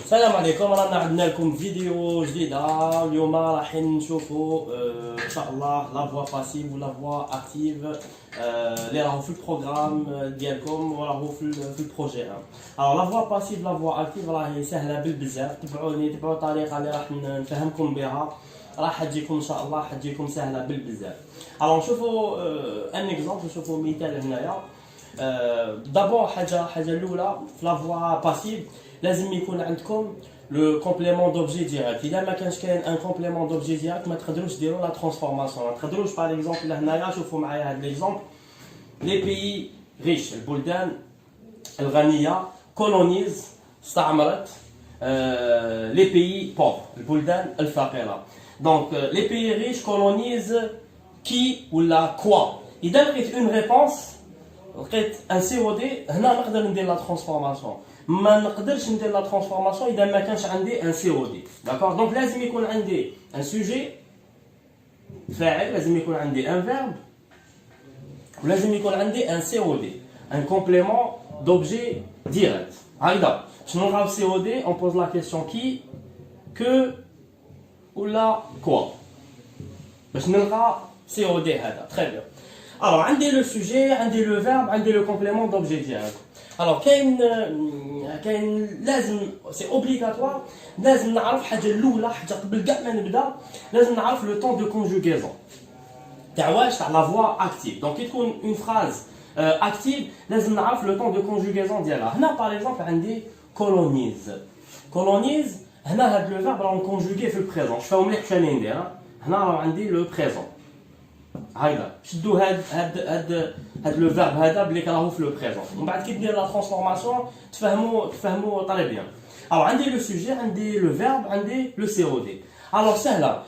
السلام عليكم. رانا عندنا لكم فيديو جديده اليوم. راح نشوفوا ان شاء الله لا فوا باسيف ولا فوا اكتيف اللي راهو في البروغرام ديالكم وراهو في البروجي. الوغ لا فوا باسيف لا فوا اكتيف راهي سهله بالبزاف. تبعوني، تبعوا الطريقه اللي راح نفهمكم بها، راح تجيكم ان شاء الله، حتجيكم سهله بالبزاف. الوغ نشوفوا ان اكزومبل، نشوفوا مثال هنايا. دابور حاجه الاولى في لا فوا باسيف لازم يكون عندكم لو كومبليمون دوبجي ديريكت. اذا ما كانش كاين ان كومبليمون دوبجي ديريكت ما تقدروش ديروا لا ترانسفورماسيون. ما تقدروش باغ اكزومبل هنايا شوفوا معايا هذا ليكزومبل. لي بيي ريش، البلدان الغنيه، كولونيز استعمرت لي بيي بوف، البلدان الفقيره. دونك لي بيي ريش كولونيز كي ولا كوا. اذا لقيت اون ريبونس، لقيت ان سي او دي، هنا نقدر ندير لا ترانسفورماسيون. ما نقدرش ندير لا ترانسفورماسيون اذا ما كانش عندي ان سي او دي. داكور، دونك لازم يكون عندي ان سوجي فاعل، لازم يكون عندي ان فيرب، ولازم يكون عندي ان سي او دي، ان كومبليمون دوبجي ديريكت. هكذا باش نلقاو سي او دي اون بوز لا كيسيون كي كو ولا كوا باش نلقى سي او دي هذا. تري بيان. الوغ عندي لو سوجي، عندي لو فيرب، عندي لو كومبليمون دوبجي ديريكت. الوغ كاين لازم سي اوبليغاتوار، لازم نعرف حاجه الاولى، حاجه قبل كاع ما نبدا لازم نعرف لو طون دو كونجوغيزون تاع واش، تاع لا فوا اكتيف. دونك كي تكون اون فراز اكتيف لازم نعرف لو طون دو كونجوغيزون ديالها. هنا باغ اكزومبل عندي كولونيز. كولونيز هنا هاد لو فيرب راه كونجوغي في البريزون. شوفوا مليح واش راني ندير. هنا راه عندي لو بريزون. هكذا شدوا هاد لو فيرب هذا بلي راهو في لو بريزون. ومن بعد كي دير لا ترانسفورماسيون تفهموا طري بيان. الوغ عندي لو سوجي، عندي لو فيرب، عندي لو سي او دي. الوغ سهله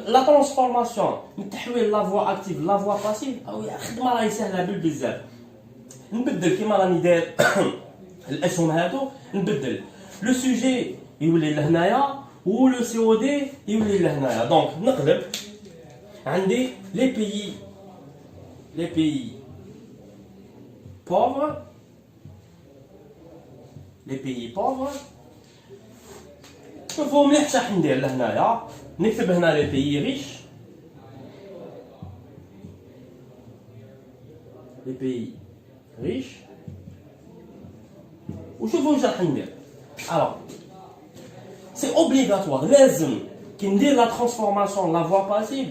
لا ترانسفورماسيون من تحويل لا فوا اكتيف لا فوا باسيف. الخدمه راهي سهله بالبزاف. نبدل كيما راني داير الاسهم هادو، نبدل لو سوجي يولي لهنايا ولو سي او دي يولي لهنايا. دونك نقلب عندي les pays pauvres, شوفوا مليح شاح ندير لهنايا. نكتب هنا les pays riches، وشوفوا واش راح ندير. الوغ سي اوبليغاتوار، لازم كي ندير لا ترانسفورماسيون لا فوا باسيف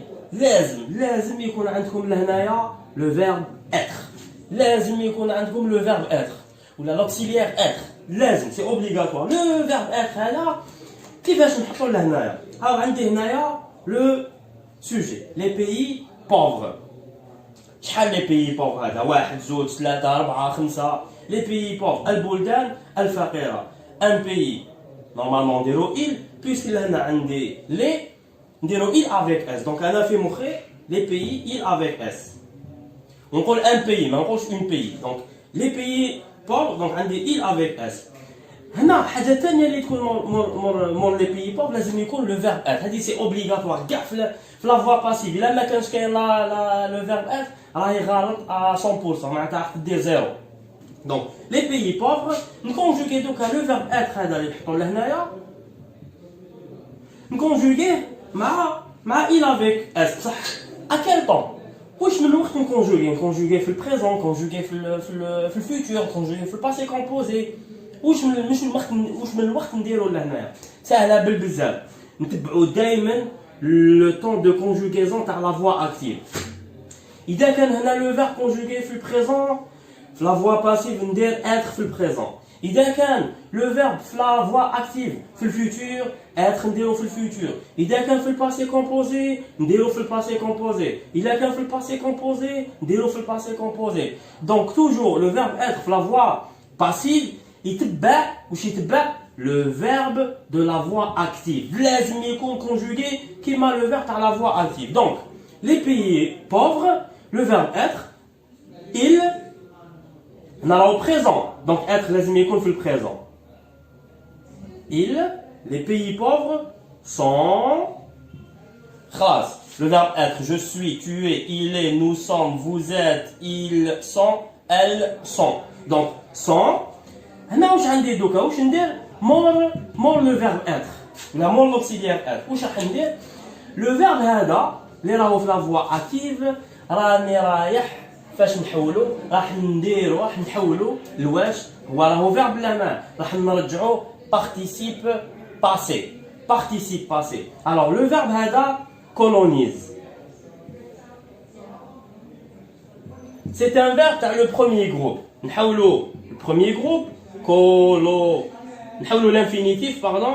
لازم يكون عندكم لهنايا لو فيرب اتر. لازم يكون عندكم لو فيرب اتر ولا لوكسيليير اتر. لازم سي اوبليغاتوار. لو فيرب اتر هذا كيفاش نحطو لهنايا؟ ها عندي هنايا لو سوجي لي بيي بوفر. شحال لي بيي بوفر هذا؟ 1 2 3 4 5. لي بيي بوفر البلدان الفقيره. ان بيي نورمالمون نديرو il بيسك لهنا عندي لي نديرو il avec s. دونك انا في مخي لي بيي il avec s. ونقول ان بيي ما نقولش اون بيي. دونك لي بيي بوفر دونك عندي il avec s. هنا حاجه ثانيه اللي تكون مور لي بيي بوفر لازم يكون لو فيرب ات. هذه سي اوبليغاتوار كاع في لا فوا باسيف. الا ما كانش كاين لو فيرب ات راهي غلط 100%، معناتها راح دير زيرو. دونك لي بيي بوفر نكونجوغي دوكا لو فيرب ات هذا اللي نحطو لهنايا، نكونجوغيه مع il avec s. بصح اكيل طون؟ واش من وقت نكونجوغي في البريزون، كونجوغي في الفيوتور، كونجوغي في الباسي كومبوزي. واش من الوقت نديرو لهنايا؟ سهله بالبزاف. نتبعوا دائما لو طون دو كونجوغيزون تاع لا فوا اكتيف. اذا كان هنا لو فيرب كونجوغي في البريزون في لا فوا باسيف ندير اتر في البريزون. إذا كان لو فيرب في لا فوا اكتيف في الفيوتور اتر نديرو في الفيوتور. إذا كان في الباسي كومبوزي نديرو في الباسي كومبوزي. إذا كان في الباسي كومبوزي نديرو في الباسي كومبوزي. دونك توجور لو فيرب اتر في لا فوا باسيف يتبع واش يتبع لو فيرب دو لا فوا اكتيف. لازم يكون كونجوغي كيما لو فيرب تاع لا فوا اكتيف. دونك لي بيي بوفر لو فيرب اتر il هنا راهو بريزون. دونك اتر لازم يكون في البريزون. il les pays pauvres sont. خلاص le verbe être je suis, tu es, il est, nous sommes, vous êtes, ils sont, elles sont. donc sont. هنا واش عندي دوكا؟ واش ندير؟ مور لو فيرب اتر ولا مور لوكسيليير اتر. واش راح ندير؟ لو فيرب هذا اللي راهو في لا فوا اكتيف راني رايح فاش نحولو راح نحولو لواش هو راهو فيرب لا ما راح نرجعو بارتيسيب باسي. Participe passé. Alors le verbe hada colonise. C'est un verbe dans le premier groupe. Le premier groupe l'infinitif pardon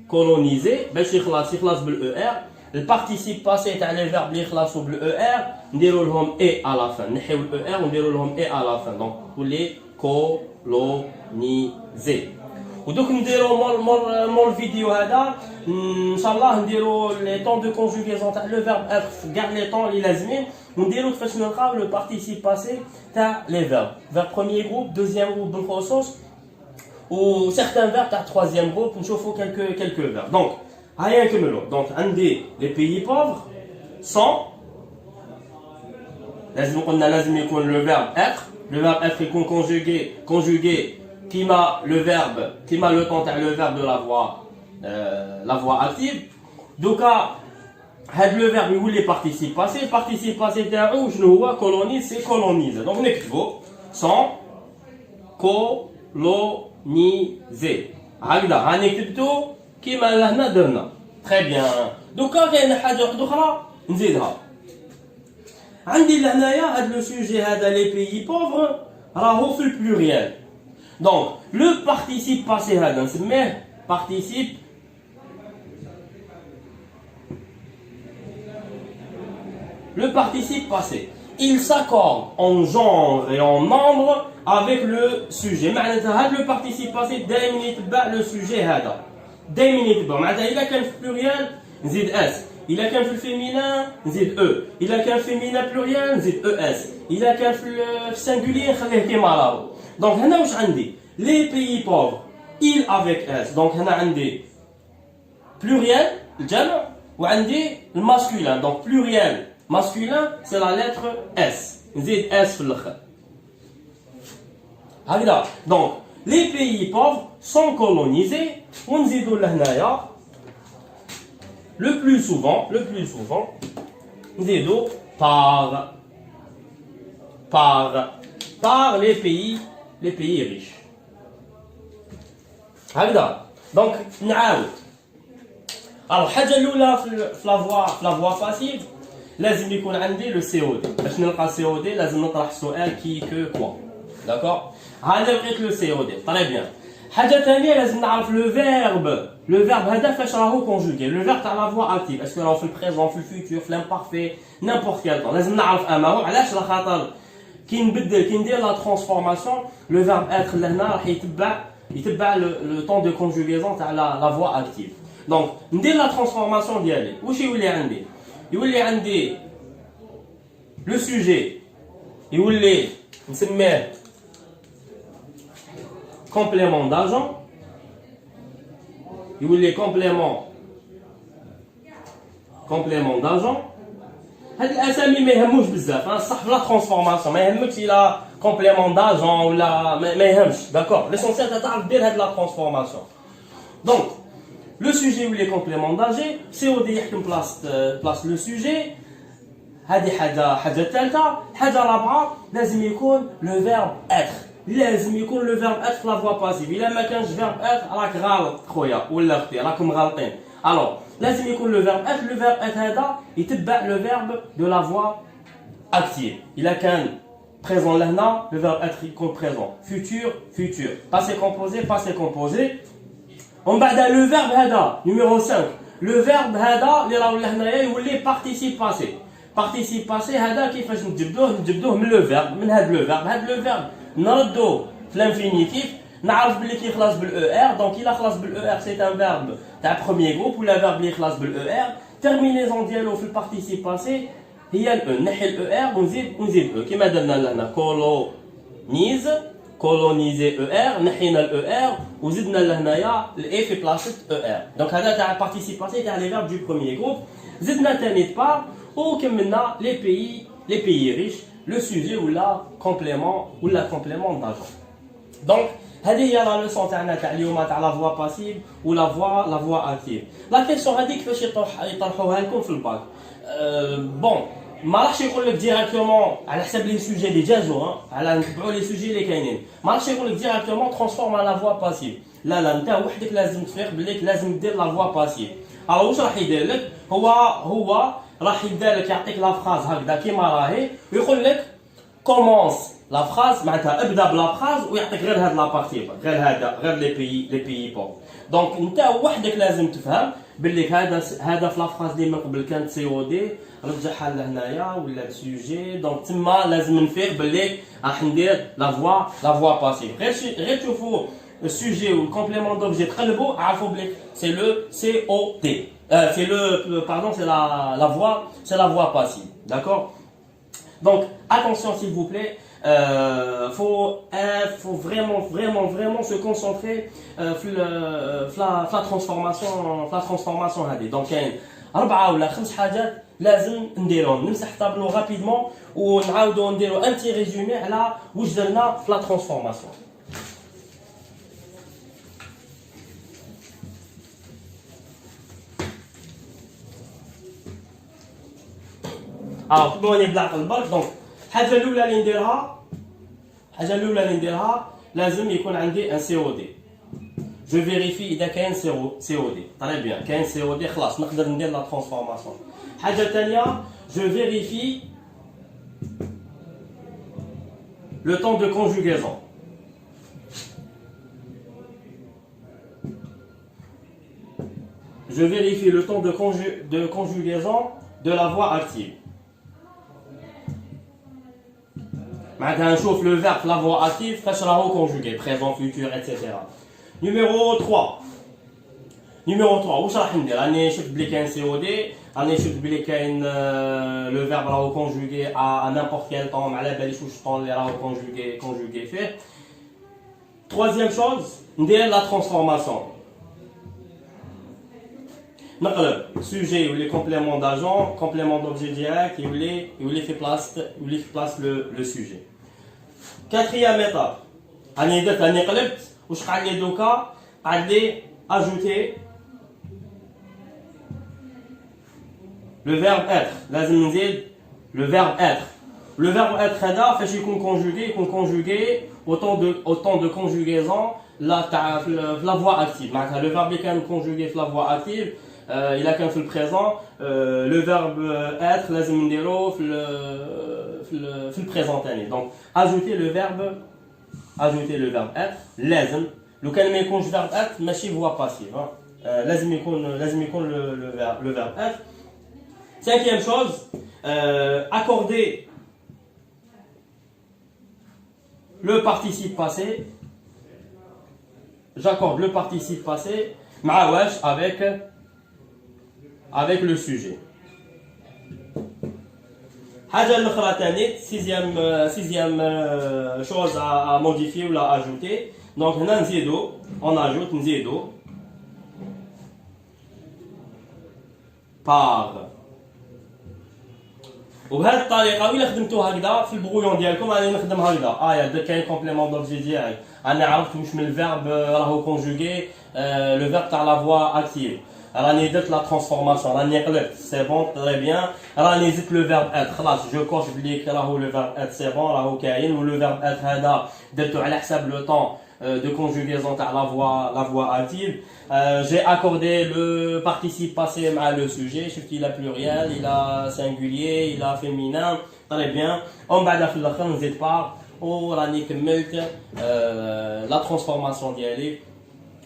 coloniser باش يخلص بالER. Le participe passé تاع les verbes اللي يخلصوا بالER نديروا لهم et à la fin. نحيو الER ونديروا لهم et à la fin. Donc pour les coloniser. ودوك نديرو مور الفيديو هذا ان شاء الله نديرو لي طون دو كونجوغيزون تاع لو فيرب اتر في كاع لي طون اللي لازمين ونديرو كيفاش نلقاو لو بارتيسيب باسي تاع لي فيرب بروميير جروب دوزيام جروب بالخصوص و سيغتان فيرب تاع تروازيام جروب نشوفو كلكو فيرب. دونك هيا نكملو. دونك عندي لي بيي بوفر سون لازم يكون لو فيرب اتر. لو فيرب اتر يكون conjugué qui m'a le temps le verbe de la voix active. Donc هاد le verbe يقول لي participe passé تاعو شنو هو؟ colonise. c'est colonise. donc نكتبو sans coloniser هكذا هاني كتبتو كيما لهنا درنا très bien. دوكا كاين حاجه واحده اخرى نزيدها. عندي لهنايا هاد لو سوجي هذا لي بيي بوفر راهو في البلوريال. Donc, le participe passé هذا نسميه participe passé. Il s'accorde en genre et en nombre avec le sujet. معناتها هذا le participe passé دائما يتبع le sujet هذا. دائما يتبع. معناتها إذا كان في pluriel نزيد اس. إذا كان في الفيمينان نزيد او. إذا كان فيمينان pluriel نزيد اس. إذا كان في singulier نخليه كيما راهو. Donc هنا واش عندي؟ les pays pauvres il avec s. donc هنا عندي pluriel الجمع وعندي الماسكولين. donc pluriel masculin c'est la lettre s. نزيد s في الاخر هكذا. donc les pays pauvres sont colonisés ونزيدو لهنايا le plus souvent نزيدو par les pays riches هكذا. دونك نعاود. الحاجه الاولى في لا فوا باسيف لازم يكون عندي لو سي او دي. باش نلقى سي او دي لازم نطرح سؤال كي كوا. داكور هذا لقيت لو سي او دي طري بيان. حاجه ثانيه لازم نعرف لو فيرب هذا فاش راهو كونجوغي. لو فيرب تاع لا فوا اكتيف اسكو راهو في البريزون في الفيتور في لامبارفي نيمبورت كال طون. لازم نعرف اماهو. علاش؟ لخاطر كي ندير لا ترانسفورماسيون لو فيرب اتر لهنا راح يتبع le temps de conjugaison تاع la voix active. donc ندير la transformation ديالي. واش يولي عندي le sujet يولي نسميه complément d'agent. يولي complément d'agent. هاد الاسامي ما يهموش بزاف. انا صح في لا ترانسفورماسيون ما يهمكش الى كومبليمون داجون ولا ما يهمش. داكور ليسونسيال تعرف دير هاد لا ترانسفورماسيون. دونك لو سوجي يولي كومبليمون داجي. سي او دي يحكم بلاص لو سوجي. هذه حاجه ثالثه. حاجه رابعه لازم يكون لو فيرب اتر. لازم يكون لو فيرب اتر في لا فوا باسيف. الا ما كانش فيرب اتر راك غلط خويا ولا اختي راكم غالطين. الوغ لازم يكون لو فيرب اتر. لو فيرب اتر هذا يتبع لو فيرب دو لا فوا اكتيف. الا كان présent لهنا le verbe être يكون présent. futur passé composé. ومن بعد لو فيرب هذا نيميرو 5. لو فيرب هذا اللي راهو لهنايا يولي بارتيسيب باسي. هذا كيفاش نجبدوه من لو فيرب. من هذا لو فيرب نردوه في الانفينيتيف. نعرف بلي كيخلص بالاو ار. دونك الا خلص بالاو ار سي ان فيرب تاع بروميير جروب ولا فيرب اللي يخلص بالاو ار. تيرمينيزون ديالو في البارتيسيب باسي هي الاو. نحي الاو ار ونزيد او كيما درنا لهنا كولونيزي او ار. نحينا الاو ار وزدنا لهنايا الاي في بلاصه او ار. دونك هذا تاع بارتيسيب باسي تاع لي فيرب دو بروميير جروب. زدنا ثاني بار وكملنا لي بيي ريش. لو سوجي ولا كومبليمون داجون. دونك هذه هي لا لوسون تاعنا تاع اليوم تاع لا فوا باسيف ولا فوا اكتيف. لا كيسيون هذيك كيفاش يطرحوها لكم في الباك. بون ما راحش يقول لك ديريكتومون على حسب لي سوجي اللي جازو، على نتبعوا لي سوجي اللي كاينين، ما راحش يقول لك ديريكتومون ترانسفورم على فوا باسيف. لا لا، انت وحدك لازم تفيق بليك لازم دير لا فوا باسيف. الوغ واش راح يدير لك؟ هو راح يبدا لك يعطيك لا فراز هكذا كيما راهي ويقول لك كومونس لا فراز، معناتها ابدا بلا فراز ويعطيك غير هاد لا بارتي، غير لي بيي بور. دونك انت وحدك لازم تفهم باللي هذا في لا فراز اللي من قبل كانت سي او دي رجعها لهنايا ولا سوجي. دونك تما لازم نفيق باللي راح ندير لا فوا باسيف. غير تشوفوا السوجي والكومبليمون دوبجي تقلبوا عرفوا بلي سي لو سي او دي. C'est la voix passive, d'accord? Donc attention s'il vous plaît, faut vraiment se concentrer la transformation هذه. Donc كاين 4 ولا 5 حاجات لازم نديروهم. نمسح طابلو رابيدمون ونعاودو نديرو ان تي ريزومي على واش درنا في لا ترانسفورماسيون. تبعوني بالعقل برك. دونك الحاجه الاولى اللي نديرها لازم يكون عندي ان سي او دي. جو فيريفي اذا كاين سي او دي. طري بيان كاين سي او دي خلاص نقدر ندير لا ترانسفورماسيون. حاجه ثانيه جو فيريفي لو طون دو كونجوغيزون. Je vérifie le temps de conjugaison de la voix active. معناتها نشوف لو فيرب في لا فوا اكتيف فاش راهو كونجوغي بريزون فيوتور ايتترا. نيميرو 3 واش راح ندير؟ راني شفت بلي كاين سي او دي، راني شفت بلي كاين لو فيرب راهو كونجوغي ا نيمبورت كيل طون، ما على باليش واش طون اللي راهو كونجوغي فيه. troisième chose ندير لا ترانسفورماسيون. نقلب سوجي يولي كومبليمون داجون، كومبليمون دوبجي ديريكت يولي في بلاص لو سوجي. كاتريام ايتاب راني درت راني قلبت واش قعد لي دوكا؟ قعد لي اجوتي لو فيرب اتر. لازم نزيد لو فيرب اتر. لو فيرب اتر هذا فاش يكون كونجوغي autant de conjugaison لا تاع في لا فوا اكتيف. معناتها لو فيرب اللي كان كونجوغي في لا فوا اكتيف إلا كان في البريزون لو فيرب اتر لازم نديرو في البريزون ثاني. دونك اجوتي لو فيرب اتر لازم. لو كان ما يكونش فيرب اتر ماشي فوا باسيف، لازم يكون لو فيرب اتر. cinquième chose accorder le participe passé. J'accorde le participe passé مع واش avec le sujet. حاجه الاخرى ثاني sixième chose à modifier ou à ajouter. Donc هنا نزيدو نزيدو par. وبهذه الطريقه ولا خدمتو هكذا في البغويون ديالكم راني نخدم هكذا. يا كاين كومبليمون دوبجي ديالك انا عرفت واش من الفيرب راهو كونجوغي لو فيرب تاع لا فوا اكتيف. راني درت لا ترانسفورماسيون راني قلبت سي بون طري بيان. راني زدت لو فيرب ات خلاص جو كوش بلي راهو لو فيرب ات سي بون راهو كاين. ولو فيرب ات هذا درتو على حساب لو طون de conjugaison تاع la voix active. J'ai accordé le participe passé à le sujet. شفتي il a pluriel, il a singulier, il a féminin. Très bien. ومن بعد في الاخر نزيد بار وراني كملت la transformation ديالي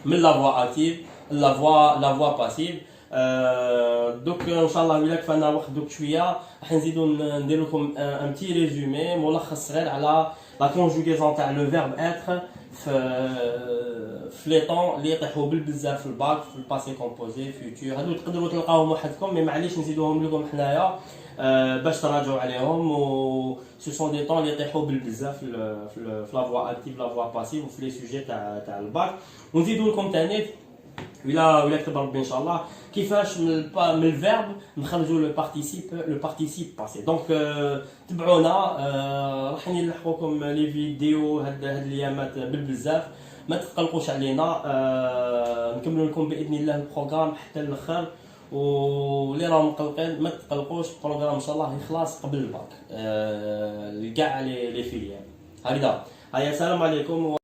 من la voix active la voix passive. دوك ان شاء الله ولا كفانا وقت دوك شويه راح نزيدو ندير لكم ان بتي ريزومي ملخص صغير على لا كونجوغيزون تاع لو فيرب اتر في لي طون اللي يطيحوا بالبزاف في الباك في الباسي كومبوزي فيوتور. هادو تقدروا تلقاوهم وحدكم مي معليش نزيدوهم لكم حنايا باش تراجعوا عليهم. و سو سون دي طون اللي يطيحوا بالبزاف في لا فوا اكتيف لا فوا باسيف وفي لي سوجي تاع الباك. ونزيدوا لكم ثاني ولا كتب ربي ان شاء الله كيفاش من الفيرب نخرجوا لو بارتيسيب باسي. دونك تبعونا راح نلحقوكم لي فيديو هاد الايامات بالبزاف. ما تقلقوش علينا. نكملوا لكم باذن الله البروغرام حتى الاخر، واللي راهم مقلقين ما تقلقوش، البروغرام ان شاء الله يخلص قبل الباك لكاع لي فيليان هكذا. هيا السلام عليكم.